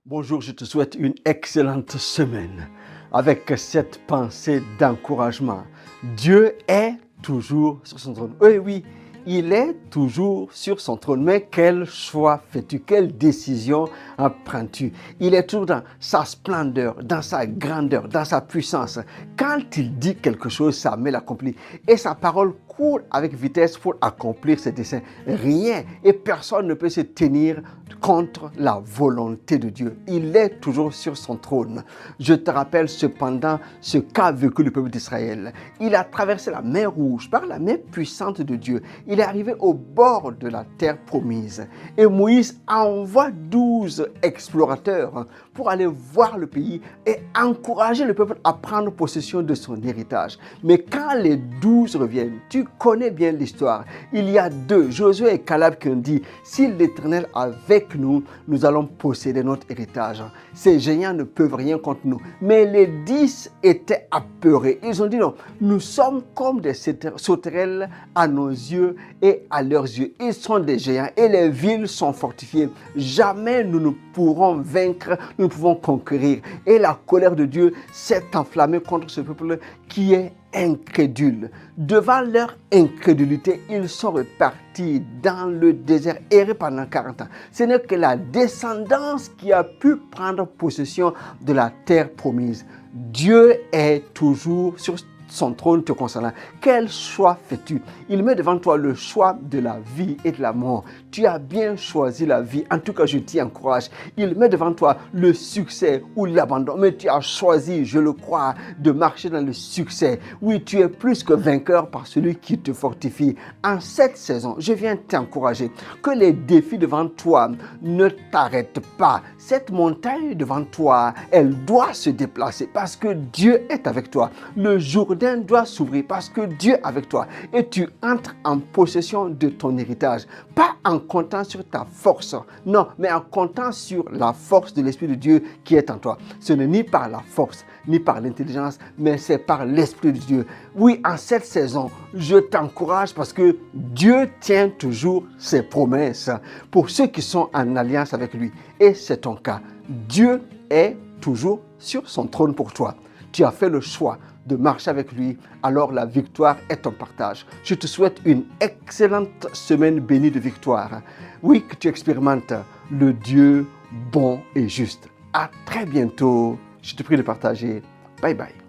Bonjour, je te souhaite une excellente semaine avec cette pensée d'encouragement. Dieu est toujours sur son trône. Oui, oui, il est toujours sur son trône. Mais quel choix fais-tu? Quelle décision prends-tu? Il est toujours dans sa splendeur, dans sa grandeur, dans sa puissance. Quand il dit quelque chose, ça met l'accompli. Et sa parole court avec vitesse pour accomplir ses desseins. Rien et personne ne peut se tenir contre la volonté de Dieu. Il est toujours sur son trône. Je te rappelle cependant ce qu'a vécu le peuple d'Israël. Il a traversé la mer Rouge par la main puissante de Dieu. Il est arrivé au bord de la terre promise. Et Moïse envoie 12 explorateurs pour aller voir le pays et encourager le peuple à prendre possession de son héritage. Mais quand les 12 reviennent, tu connais bien l'histoire. Il y a deux, Josué et Caleb, qui ont dit, si l'Éternel est avec nous, nous allons posséder notre héritage. Ces géants ne peuvent rien contre nous. Mais les 10 étaient apeurés. Ils ont dit non, nous sommes comme des sauterelles à nos yeux et à leurs yeux. Ils sont des géants et les villes sont fortifiées. Jamais nous ne pourrons vaincre, nous ne pouvons conquérir. Et la colère de Dieu s'est enflammée contre ce peuple qui est incrédule. Devant leur incrédulité, ils sont repartis dans le désert, errer pendant 40 ans. Ce n'est que la descendance qui a pu prendre possession de la terre promise. Dieu est toujours sur son trône te concernant. Quel choix fais-tu? Il met devant toi le choix de la vie et de la mort. Tu as bien choisi la vie. En tout cas, je t'y encourage. Il met devant toi le succès ou l'abandon. Mais tu as choisi, je le crois, de marcher dans le succès. Oui, tu es plus que vainqueur par celui qui te fortifie. En cette saison, je viens t'encourager. Que les défis devant toi ne t'arrêtent pas. Cette montagne devant toi, elle doit se déplacer parce que Dieu est avec toi. Le Jourdain doit s'ouvrir parce que Dieu est avec toi et tu entres en possession de ton héritage. Pas en comptant sur ta force, non, mais en comptant sur la force de l'Esprit de Dieu qui est en toi. Ce n'est ni par la force, ni par l'intelligence, mais c'est par l'Esprit de Dieu. Oui, en cette saison, je t'encourage parce que Dieu tient toujours ses promesses pour ceux qui sont en alliance avec lui. Et c'est ton cas. Dieu est toujours sur son trône pour toi. Tu as fait le choix de marcher avec lui, alors la victoire est ton partage. Je te souhaite une excellente semaine bénie de victoire. Oui, que tu expérimentes le Dieu bon et juste. À très bientôt. Je te prie de partager. Bye bye.